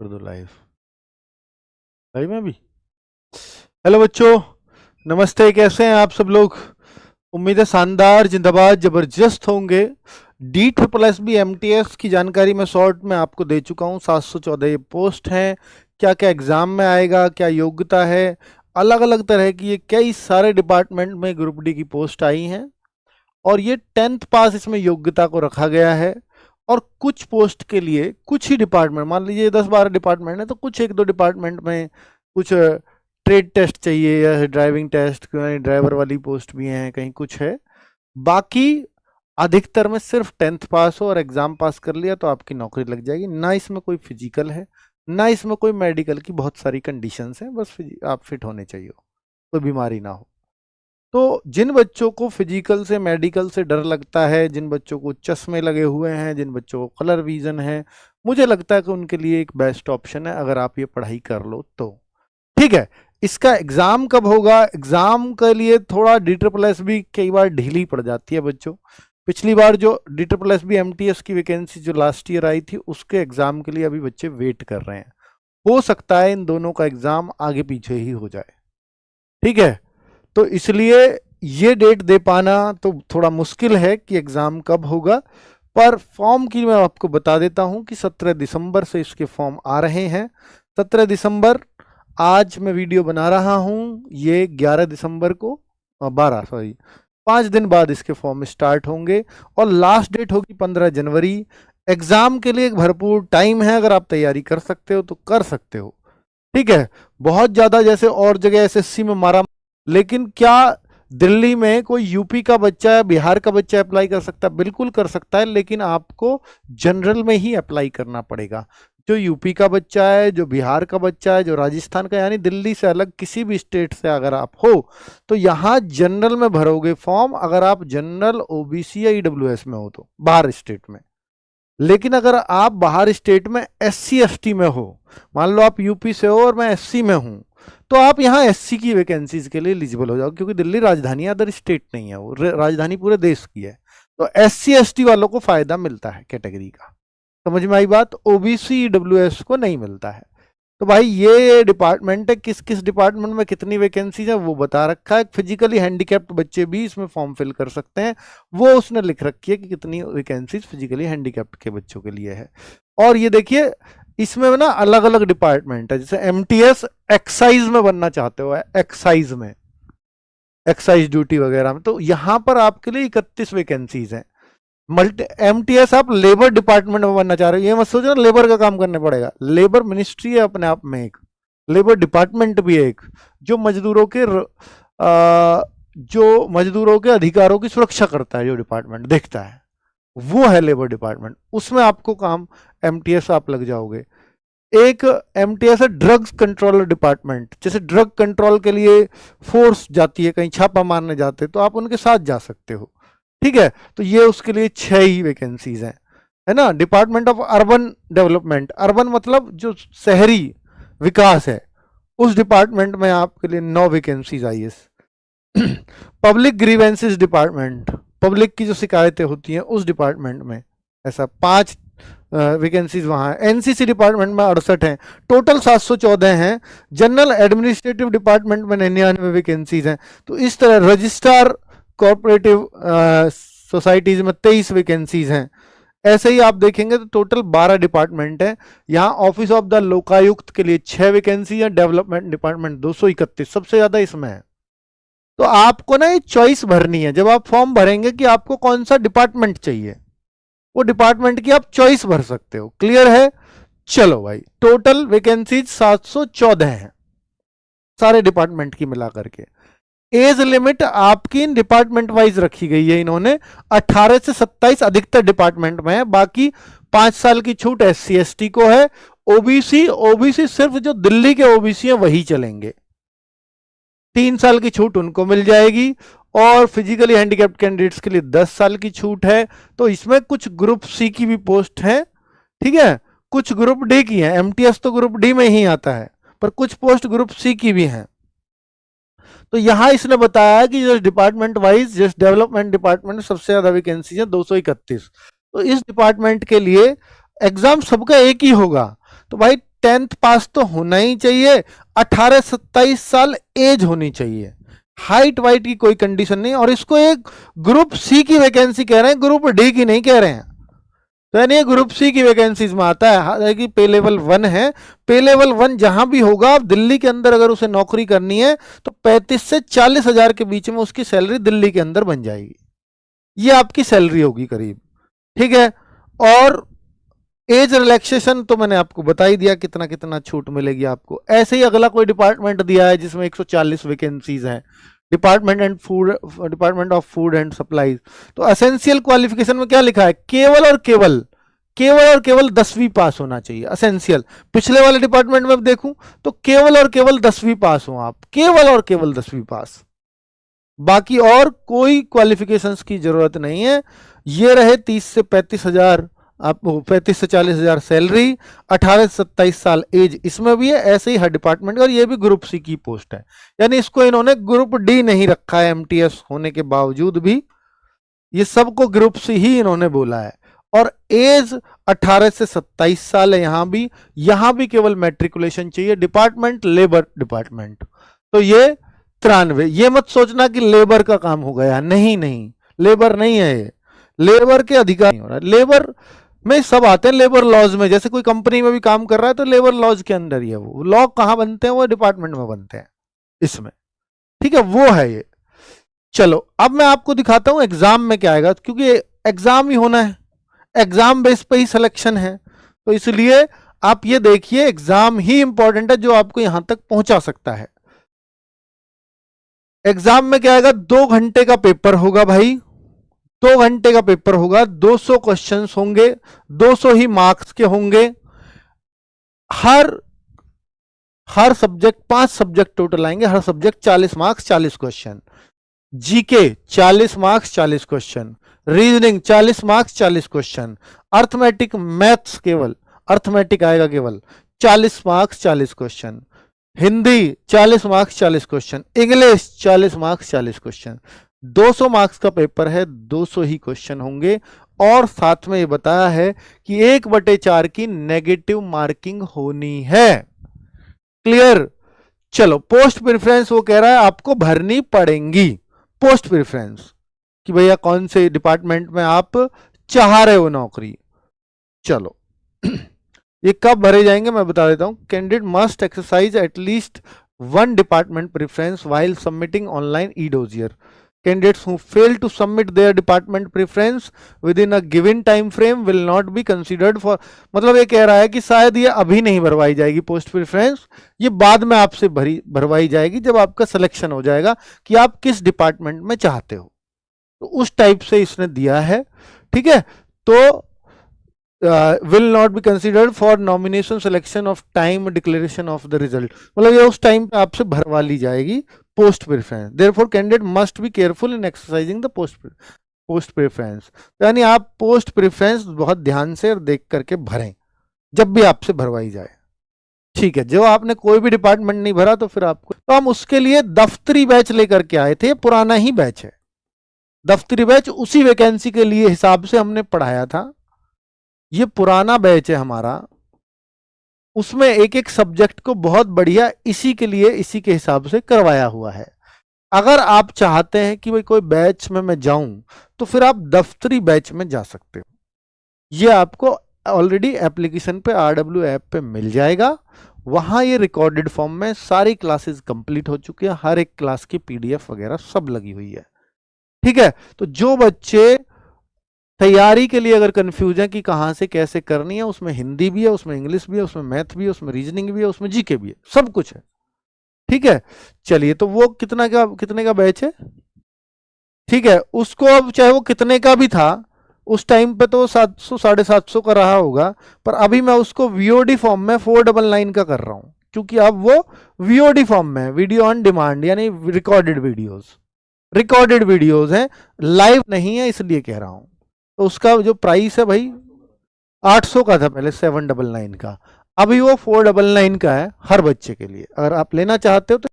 कर दो live live में भी। हेलो बच्चों, नमस्ते। कैसे हैं आप सब लोग? उम्मीद है शानदार, जिंदाबाद, जबरदस्त होंगे। DSSB MTS की जानकारी मैं शॉर्ट में आपको दे चुका हूं। 714 ये पोस्ट हैं। क्या क्या एग्जाम में आएगा, क्या योग्यता है, अलग अलग तरह की ये कई सारे डिपार्टमेंट में ग्रुप डी की पोस्ट आई हैं और ये 10th पास इसमें योग्यता को रखा गया है। और कुछ पोस्ट के लिए कुछ ही डिपार्टमेंट, मान लीजिए 10-12 डिपार्टमेंट है तो कुछ एक दो डिपार्टमेंट में कुछ ट्रेड टेस्ट चाहिए या ड्राइविंग टेस्ट, ड्राइवर वाली पोस्ट भी हैं, कहीं कुछ है। बाकी अधिकतर में सिर्फ 10th पास हो और एग्जाम पास कर लिया तो आपकी नौकरी लग जाएगी। ना इसमें कोई फिजिकल है, ना इसमें कोई मेडिकल की बहुत सारी कंडीशंस हैं, बस आप फिट होने चाहिए, कोई बीमारी ना हो। तो जिन बच्चों को फिजिकल से, मेडिकल से डर लगता है, जिन बच्चों को चश्मे लगे हुए हैं, जिन बच्चों को कलर विजन है, मुझे लगता है कि उनके लिए एक बेस्ट ऑप्शन है अगर आप ये पढ़ाई कर लो तो। ठीक है, इसका एग्जाम कब होगा? एग्जाम के लिए थोड़ा DSSB कई बार ढीली पड़ जाती है बच्चों। पिछली बार जो DSSB MTS की वैकेंसी जो लास्ट ईयर आई थी उसके एग्जाम के लिए अभी बच्चे वेट कर रहे हैं। हो सकता है इन दोनों का एग्जाम आगे पीछे ही हो जाए। ठीक है, तो इसलिए ये डेट दे पाना तो थोड़ा मुश्किल है कि एग्जाम कब होगा। पर फॉर्म की मैं आपको बता देता हूं कि 17 दिसंबर से इसके फॉर्म आ रहे हैं। 17 दिसंबर, आज मैं वीडियो बना रहा हूं, ये 11 दिसंबर को 5 दिन बाद इसके फॉर्म स्टार्ट होंगे और लास्ट डेट होगी 15 जनवरी। एग्जाम के लिए एक भरपूर टाइम है, अगर आप तैयारी कर सकते हो तो कर सकते हो। ठीक है, बहुत ज्यादा जैसे और जगह SSC में मारा, लेकिन क्या दिल्ली में कोई यूपी का बच्चा या बिहार का बच्चा अप्लाई कर सकता है? बिल्कुल कर सकता है, लेकिन आपको जनरल में ही अप्लाई करना पड़ेगा। जो यूपी का बच्चा है, जो बिहार का बच्चा है, जो राजस्थान का, यानी दिल्ली से अलग किसी भी स्टेट से अगर आप हो तो यहाँ जनरल में भरोगे फॉर्म, अगर आप जनरल, OBC या EWS में हो तो बाहर स्टेट में। लेकिन अगर आप बाहर स्टेट में SC ST में हो, मान लो आप यूपी से हो और मैं SC में हूं, तो आप यहाँ SC की वैकेंसीज के लिए एलिजिबल हो जाओ, क्योंकि दिल्ली राजधानी अदर स्टेट नहीं है, वो राजधानी पूरे देश की है। तो SC ST वालों को फायदा मिलता है कैटेगरी का। समझ में आई बात? OBC EWS को नहीं मिलता है। तो भाई ये डिपार्टमेंट है, किस किस डिपार्टमेंट में कितनी वैकेंसीज है वो बता रखा है। फिजिकली हैंडीकैप्ड बच्चे भी इसमें फॉर्म फिल कर सकते हैं, वो उसने लिख रखी है कि कितनी वैकेंसीज फिजिकली हैंडीकैप्ड के बच्चों के लिए है। और ये देखिए, इसमें ना अलग अलग डिपार्टमेंट है। जैसे MTS एक्साइज में बनना चाहते हो, एक्साइज में, एक्साइज ड्यूटी वगैरह में, तो यहां पर आपके लिए 31 वैकेंसीज हैं। MTS आप लेबर डिपार्टमेंट में बनना चाह रहे हो, ये मत सोचो ना लेबर का काम करने पड़ेगा। लेबर मिनिस्ट्री है अपने आप में एक, लेबर डिपार्टमेंट भी है एक, जो मजदूरों के अधिकारों की सुरक्षा करता है, जो डिपार्टमेंट देखता है, वो है लेबर डिपार्टमेंट। उसमें आपको काम MTS आप लग जाओगे। एक MTS है ड्रग्स कंट्रोलर डिपार्टमेंट, जैसे ड्रग कंट्रोल के लिए फोर्स जाती है, कहीं छापा मारने जाते तो आप उनके साथ जा सकते हो। ठीक है, तो ये उसके लिए 6 ही वैकेंसीज हैं, है ना। Department of urban development, urban मतलब जो शहरी विकास है, उस डिपार्टमेंट में आपके लिए 9 वैकेंसीज आई है। पब्लिक ग्रीवेंसेस डिपार्टमेंट, पब्लिक की जो शिकायतें होती हैं उस डिपार्टमेंट में ऐसा 5 वैकेंसीज वहाँ है। NCC डिपार्टमेंट में 68 हैं, टोटल 714 हैं। जनरल एडमिनिस्ट्रेटिव डिपार्टमेंट में 99 वैकेंसीज हैं। तो इस तरह रजिस्ट्रार कोऑपरेटिव सोसाइटीज में 23 वैकेंसीज हैं। ऐसे ही आप देखेंगे तो टोटल 12 डिपार्टमेंट है। यहाँ ऑफिस ऑफ द लोकायुक्त के लिए 6 वैकेंसी है। डेवलपमेंट डिपार्टमेंट 231, सबसे ज्यादा इसमें है। तो आपको ना ये चॉइस भरनी है जब आप फॉर्म भरेंगे कि आपको कौन सा डिपार्टमेंट चाहिए, वो डिपार्टमेंट की आप चॉइस भर सकते हो। क्लियर है? चलो भाई, टोटल वैकेंसीज 714 हैं सारे डिपार्टमेंट की मिला करके। एज लिमिट आपकी इन डिपार्टमेंट वाइज रखी गई है इन्होंने, 18 से 27 अधिकतर डिपार्टमेंट में है। बाकी 5 साल की छूट SC ST को है। OBC सिर्फ जो दिल्ली के OBC हैं वही चलेंगे, 3 साल की छूट उनको मिल जाएगी। और फिजिकली हैंडीकैप्ड कैंडिडेट्स के लिए 10 साल की छूट है। तो इसमें कुछ ग्रुप C की भी पोस्ट है, ठीक है, कुछ ग्रुप D की है। MTS तो ग्रुप D में ही आता है, पर कुछ पोस्ट ग्रुप C की भी हैं। तो यहां इसने बताया कि जिस डिपार्टमेंट वाइज, जिस डेवलपमेंट डिपार्टमेंट में सबसे ज्यादा वैकेंसी है 231, तो इस डिपार्टमेंट के लिए एग्जाम सबका एक ही होगा। तो भाई 10th पास तो होना ही चाहिए, 18-27 साल एज होनी चाहिए, हाइट वाइट की कोई कंडीशन नहीं। और इसको एक ग्रुप सी की वैकेंसी कह रहे हैं, ग्रुप डी की नहीं कह रहे हैं। तो यानी ग्रुप सी की वैकेंसीज में आता है। हालांकि पे लेवल 1 है, पे लेवल 1 जहां भी होगा, दिल्ली के अंदर अगर उसे नौकरी करनी है तो 35 से 40 हजार के बीच में उसकी सैलरी दिल्ली के अंदर बन जाएगी। ये आपकी सैलरी होगी करीब, ठीक है। और एज रिलैक्सेशन तो मैंने आपको बता ही दिया, कितना कितना छूट मिलेगी आपको। ऐसे ही अगला कोई डिपार्टमेंट दिया है जिसमें 140 वैकेंसीज हैं, department of food and supplies. तो एसेंशियल क्वालिफिकेशन में क्या लिखा है, केवल और केवल 10वीं पास होना चाहिए एसेंशियल। पिछले वाले डिपार्टमेंट में देखूं तो केवल और केवल 10वीं पास हो आप, केवल और केवल 10वीं पास, बाकी और कोई क्वालिफिकेशंस की जरूरत नहीं है। ये रहे 30 से 35 हजार, आपको 35 से 40 हजार सैलरी, 18 से 27 साल एज इसमें भी है। ऐसे ही हर डिपार्टमेंट, और ये भी ग्रुप सी की पोस्ट है, यानी इसको इन्होंने ग्रुप डी नहीं रखा है एमटीएस होने के बावजूद भी, ये सबको ग्रुप सी ही इन्होंने बोला है। और एज 18 से 27 साल है यहां भी केवल मैट्रिकुलेशन चाहिए। डिपार्टमेंट लेबर डिपार्टमेंट, तो ये 93। ये मत सोचना कि लेबर का काम हो गया, नहीं नहीं, लेबर नहीं है ये, लेबर के अधिकार नहीं हो रहा। लेबर में सब आते हैं, लेबर लॉज में, जैसे कोई कंपनी में भी काम कर रहा है तो लेबर लॉज के अंदर ही है। वो लॉ कहां बनते हैं, वो डिपार्टमेंट में बनते हैं इसमें, ठीक है, वो है ये। चलो अब मैं आपको दिखाता हूं एग्जाम में क्या आएगा, क्योंकि एग्जाम ही होना है, एग्जाम बेस पे ही सिलेक्शन है, तो इसलिए आप ये देखिए एग्जाम ही इंपॉर्टेंट है जो आपको यहां तक पहुंचा सकता है। एग्जाम में क्या आएगा, 2 घंटे का पेपर होगा भाई, 2 घंटे का पेपर होगा, 200 क्वेश्चंस होंगे, 200 ही मार्क्स के होंगे। हर सब्जेक्ट 5 सब्जेक्ट टोटल आएंगे, हर subject 40 marks 40 question. GK 40 marks 40 question, reasoning 40 marks 40 question, arithmetic maths केवल अर्थमेटिक आएगा केवल 40 marks 40 question, Hindi 40 marks 40 question, English 40 marks 40 question. 200 marks का पेपर है, 200 ही क्वेश्चन होंगे। और साथ में ये बताया है कि 1/4 की नेगेटिव मार्किंग होनी है। क्लियर। चलो पोस्ट प्रेफरेंस वो कह रहा है आपको भरनी पड़ेंगी, पोस्ट प्रेफरेंस कि भैया कौन से डिपार्टमेंट में आप चाह रहे हो नौकरी। चलो ये कब भरे जाएंगे मैं बता देता हूं। कैंडिडेट मस्ट एक्सरसाइज एटलीस्ट 1 department preference while submitting online e dossier. Candidates who fail to submit their department preference within a given time frame will not be considered for, मतलब ये कह रहा है कि शायद ये अभी नहीं भरवाई जाएगी पोस्ट प्रेफरेंस, ये बाद में आपसे भरवाई जाएगी जब आपका सिलेक्शन हो जाएगा कि आप किस डिपार्टमेंट में चाहते हो। तो उस टाइप से इसने दिया है, ठीक है। तो will not be considered for nomination selection of time declaration of the result, मतलब ये उस टाइम पे आपसे भरवा ली जाएगी post preference. therefore candidate must be careful in exercising the post preference, यानी आप पोस्ट प्रेफरेंस बहुत ध्यान से और देख करके भरें जब भी आपसे भरवाई जाए, ठीक है। जो आपने कोई भी डिपार्टमेंट नहीं भरा तो फिर आपको, तो हम उसके लिए दफ्तरी बैच लेकर के आए थे, पुराना ही बैच है दफ्तरी बैच, उसी वैकेंसी के लिए हिसाब से हमने पढ़ाया था। ये पुराना बैच है हमारा, उसमें एक एक सब्जेक्ट को बहुत बढ़िया इसी के लिए इसी के हिसाब से करवाया हुआ है। अगर आप चाहते हैं कि भाई कोई बैच में मैं जाऊं तो फिर आप दफ्तरी बैच में जा सकते हो। ये आपको ऑलरेडी एप्लीकेशन पे RW ऐप पे मिल जाएगा, वहां ये रिकॉर्डेड फॉर्म में सारी क्लासेस कंप्लीट हो चुकी है, हर एक क्लास की PDF वगैरह सब लगी हुई है, ठीक है। तो जो बच्चे तैयारी के लिए अगर कंफ्यूज है कि कहां से कैसे करनी है, उसमें हिंदी भी है, उसमें इंग्लिश भी है, उसमें मैथ भी है, उसमें रीजनिंग भी है, उसमें जीके भी है, सब कुछ है, ठीक है। चलिए तो वो कितने का बैच है, ठीक है। उसको अब चाहे वो कितने का भी था उस टाइम पे तो 700 750 का रहा होगा, पर अभी मैं उसको VOD फॉर्म में 499 का कर रहा हूं, क्योंकि अब वो VOD फॉर्म में है, वीडियो ऑन डिमांड, यानी रिकॉर्डेड वीडियोज हैं, लाइव नहीं है, इसलिए कह रहा हूं। तो उसका जो प्राइस है भाई 800 का था पहले, 799 का, अभी वो 499 का है हर बच्चे के लिए। अगर आप लेना चाहते हो तो